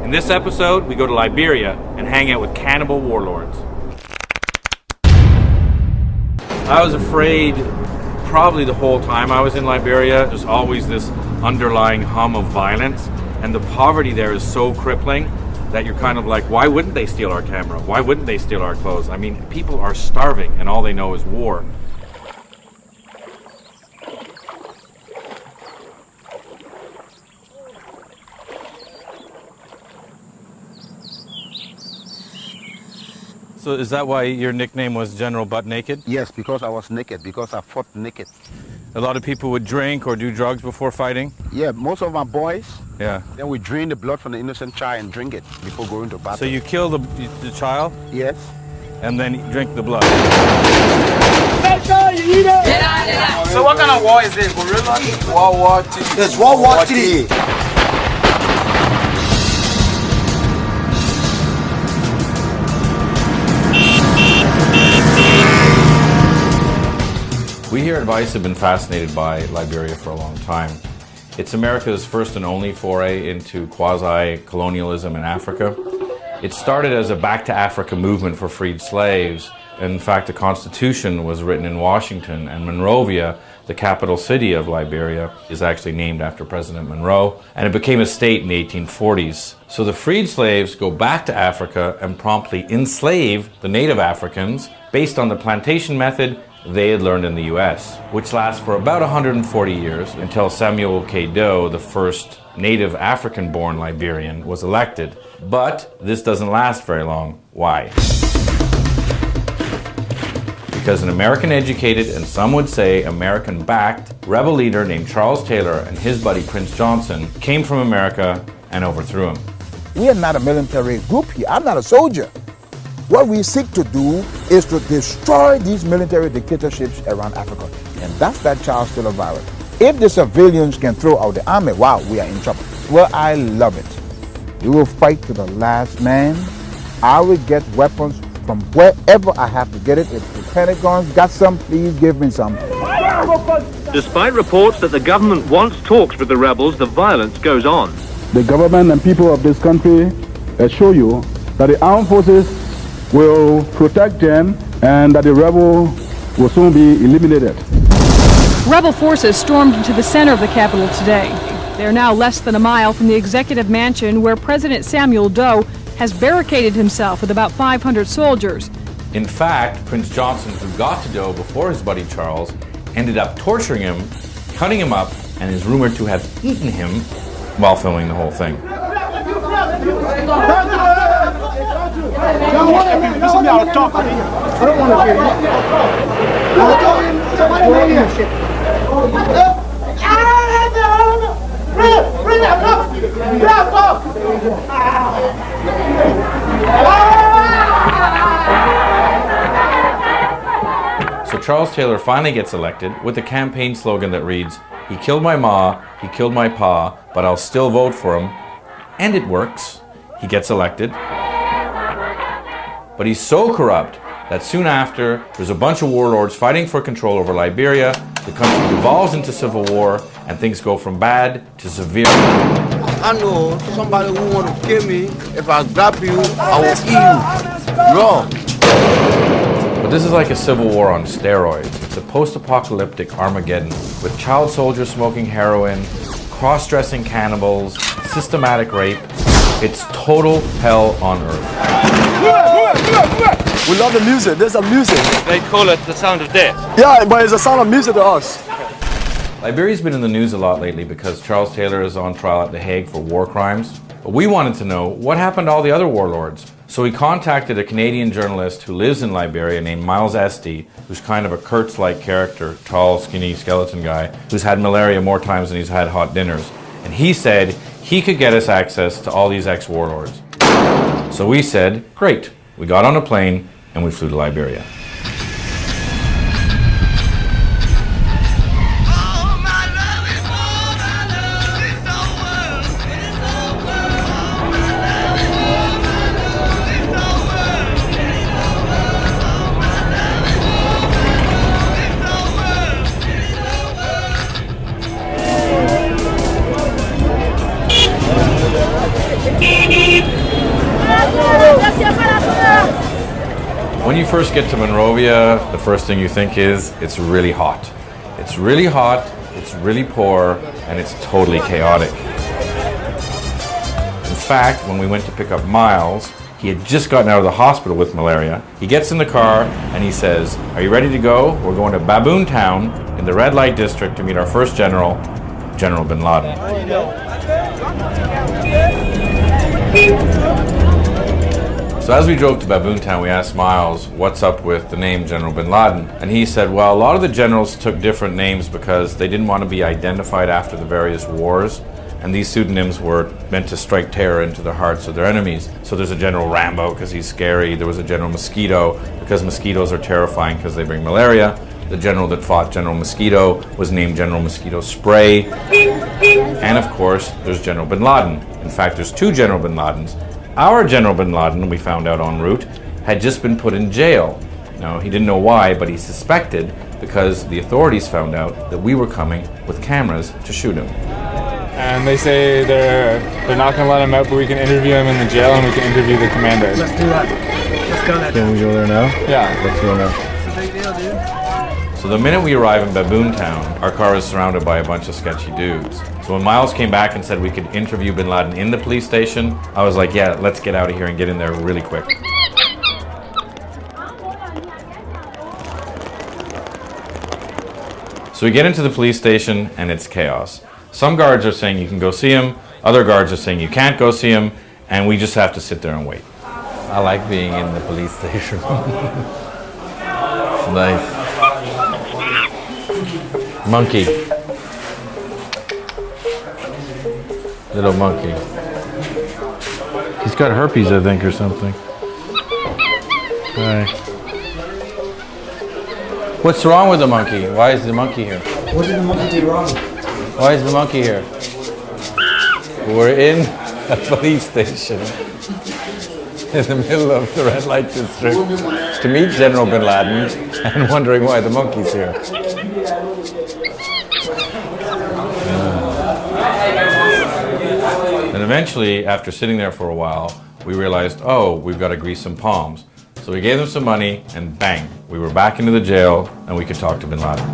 In this episode, we go to Liberia and hang out with cannibal warlords. I was afraid probably the whole time I was in Liberia. There's always this underlying hum of violence, and the poverty there is so crippling that you're kind of like, why wouldn't they steal our camera? Why wouldn't they steal our clothes? I mean, people are starving and all they know is war. So is that why your nickname was General Butt Naked? Yes, because I was naked, because I fought naked. A lot of people would drink or do drugs before fighting? Yeah, most of my boys. Yeah. Then we drain the blood from the innocent child and drink it before going to battle. So you kill the child? Yes. And then drink the blood? Make sure you eat it! So what kind of war is this? Gorilla? World War II. It's World War III. We here at Vice have been fascinated by Liberia for a long time. It's America's first and only foray into quasi-colonialism in Africa. It started as a Back to Africa movement for freed slaves. In fact, the Constitution was written in Washington, and Monrovia, the capital city of Liberia, is actually named after President Monroe, and it became a state in the 1840s. So the freed slaves go back to Africa and promptly enslave the native Africans based on the plantation method they had learned in the US, which lasts for about 140 years until Samuel K. Doe, the first native African-born Liberian, was elected. But this doesn't last very long. Why? Because an American-educated, and some would say American-backed, rebel leader named Charles Taylor and his buddy Prince Johnson came from America and overthrew him. We are not a military group here. I'm not a soldier. What we seek to do is to destroy these military dictatorships around Africa. And that's that Charles Taylor virus. If the civilians can throw out the army, wow, we are in trouble. Well, I love it. We will fight to the last man. I will get weapons from wherever I have to get it. If the Pentagon's got some, please give me some. Despite reports that the government wants talks with the rebels, the violence goes on. The government and people of this country assure you that the armed forces will protect them and that the rebel will soon be eliminated. Rebel forces stormed into the center of the capital today. They are now less than a mile from the executive mansion where President Samuel Doe has barricaded himself with about 500 soldiers. In fact, Prince Johnson, who got to Doe before his buddy Charles, ended up torturing him, cutting him up, and is rumored to have eaten him while filming the whole thing. So Charles Taylor finally gets elected with a campaign slogan that reads, "He killed my ma, he killed my pa, but I'll still vote for him." And it works. He gets elected. But he's so corrupt that soon after, there's a bunch of warlords fighting for control over Liberia, the country devolves into civil war, and things go from bad to severe. I know somebody who want to kill me. If I grab you, I will eat you raw. But this is like a civil war on steroids. It's a post-apocalyptic Armageddon with child soldiers smoking heroin, cross-dressing cannibals, systematic rape. It's total hell on earth. We love the music. There's a music. They call it the sound of death. Yeah, but it's a sound of music to us. Liberia's been in the news a lot lately because Charles Taylor is on trial at The Hague for war crimes. But we wanted to know what happened to all the other warlords. So we contacted a Canadian journalist who lives in Liberia named Miles Esty, who's kind of a Kurtz-like character, tall, skinny, skeleton guy, who's had malaria more times than he's had hot dinners. And he said he could get us access to all these ex-warlords. So we said, great. We got on a plane and we flew to Liberia. When you first get to Monrovia, the first thing you think is, it's really hot. It's really hot, it's really poor, and it's totally chaotic. In fact, when we went to pick up Miles, he had just gotten out of the hospital with malaria. He gets in the car and he says, "Are you ready to go? We're going to Baboon Town in the red light district to meet our first general, General Bin Laden." So as we drove to Baboon Town, we asked Miles what's up with the name General Bin Laden. And he said, well, a lot of the generals took different names because they didn't want to be identified after the various wars. And these pseudonyms were meant to strike terror into the hearts of their enemies. So there's a General Rambo because he's scary. There was a General Mosquito because mosquitoes are terrifying because they bring malaria. The general that fought General Mosquito was named General Mosquito Spray. And of course, there's General Bin Laden. In fact, there's two General Bin Ladens. Our General Bin Laden, we found out en route, had just been put in jail. Now, he didn't know why, but he suspected because the authorities found out that we were coming with cameras to shoot him. And they say they're not going to let him out, but we can interview him in the jail and we can interview the commander. Let's do that. Let's go there. Can we go there now? Yeah. Let's go now. It's a big deal, dude. So the minute we arrive in Baboon Town, our car is surrounded by a bunch of sketchy dudes. So when Miles came back and said we could interview Bin Laden in the police station, I was like, yeah, let's get out of here and get in there really quick. So we get into the police station and it's chaos. Some guards are saying you can go see him, other guards are saying you can't go see him, and we just have to sit there and wait. I like being in the police station. It's nice. Monkey. Little monkey. He's got herpes, I think, or something. Hi. What's wrong with the monkey? Why is the monkey here? What did the monkey do wrong? Why is the monkey here? We're in a police station in the middle of the red light district to meet General Bin Laden and wondering why the monkey's here. And eventually, after sitting there for a while, we realized, oh, we've got to grease some palms. So we gave them some money, and bang, we were back into the jail, and we could talk to Bin Laden.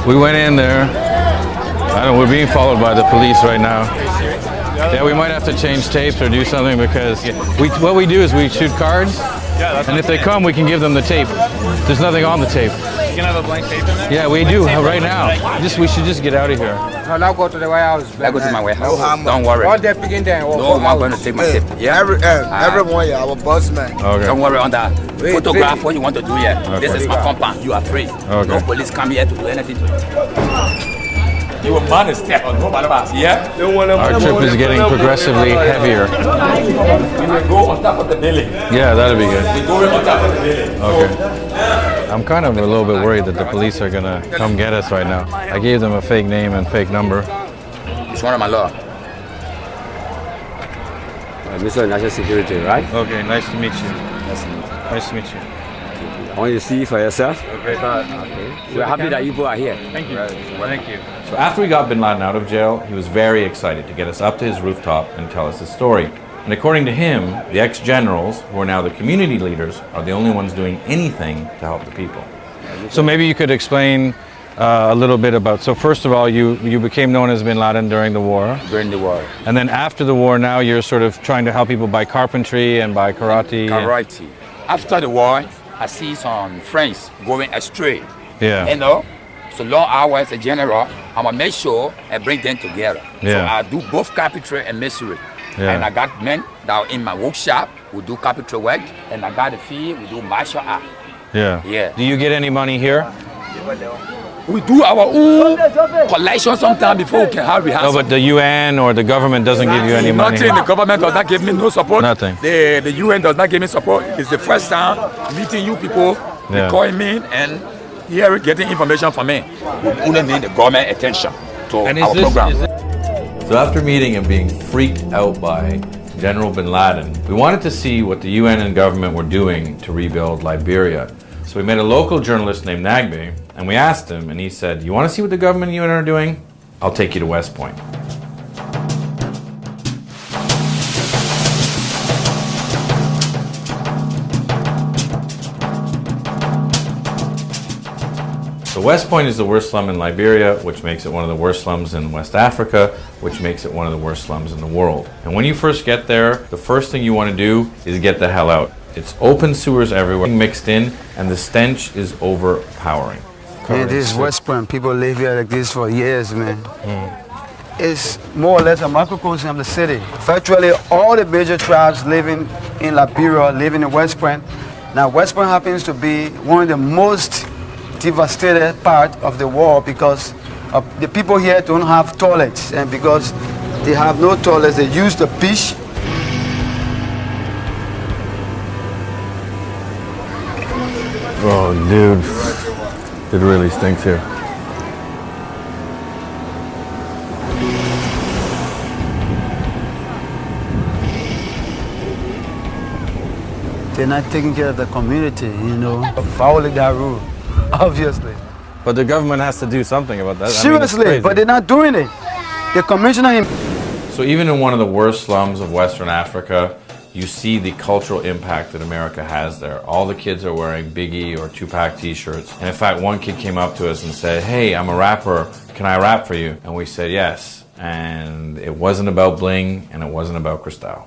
We went in there. I don't know, we're being followed by the police right now. Yeah, we might have to change tapes or do something because what we do is we shoot cards, and if they come, we can give them the tape. There's nothing on the tape. You can have a blank tape in there? Yeah, we do right now. We should just get out of here. No, now go to the warehouse. I go to my warehouse. No, don't worry. All they're picking there. No, I'm going to take my tip. Yeah. Everyone, yeah, our boss man. Okay. Don't worry on that. Photograph what you want to do here. Okay. This is my compound. You are free. Okay. No police come here to do anything to you. You will man step on yeah? Our trip is getting progressively heavier. We will go on top of the building. Yeah, that'll be good. We go on top of the building. Okay. I'm kind of a little bit worried that the police are going to come get us right now. I gave them a fake name and fake number. It's one of my law. Mr. National Security, right? Okay, nice to meet you. Nice to meet you. I want you to see for yourself. Okay. We're happy that you both are here. Thank you. Thank you. So after we got Bin Laden out of jail, he was very excited to get us up to his rooftop and tell us his story. And according to him, the ex-generals, who are now the community leaders, are the only ones doing anything to help the people. So maybe you could explain a little bit about, so first of all, you became known as Bin Laden during the war. During the war. And then after the war, now you're sort of trying to help people by carpentry and by karate. Karate. After the war, I see some friends going astray. Yeah. You know, so long I was a general, I'm gonna make sure I bring them together. Yeah. So I do both carpentry and masonry. Yeah. And I got men that are in my workshop, we do carpentry work, and I got the field, we do martial art. Yeah. Yeah. Do you get any money here? We do our own collection sometimes before we can have rehearsal. No, but the UN or the government doesn't give you any money. Nothing. The government does not give me no support. Nothing. The UN does not give me support. It's the first time meeting you people, Yeah. calling me and here getting information from me. We only need the government attention to our program. So after meeting and being freaked out by General Bin Laden, we wanted to see what the UN and government were doing to rebuild Liberia. So we met a local journalist named Nagbe, and we asked him, and he said, "You want to see what the government and UN are doing? I'll take you to West Point. So West Point is the worst slum in Liberia, which makes it one of the worst slums in West Africa, which makes it one of the worst slums in the world. And when you first get there, the first thing you want to do is get the hell out. It's open sewers everywhere, mixed in, and the stench is overpowering. Man, this is West Point. People live here like this for years, man. It's more or less a microcosm of the city. Virtually all the major tribes living in Liberia live in West Point. Now, West Point happens to be one of the most devastated part of the world because the people here don't have toilets, and because they have no toilets, they use the beach. Oh, dude, it really stinks here. They're not taking care of the community, you know, following that rule, obviously. But the government has to do something about that. Seriously, I mean, but they're not doing it. The commissioner... So even in one of the worst slums of Western Africa, you see the cultural impact that America has there. All the kids are wearing Biggie or Tupac t-shirts. And in fact, one kid came up to us and said, "Hey, I'm a rapper. Can I rap for you?" And we said yes. And it wasn't about bling, and it wasn't about Cristal.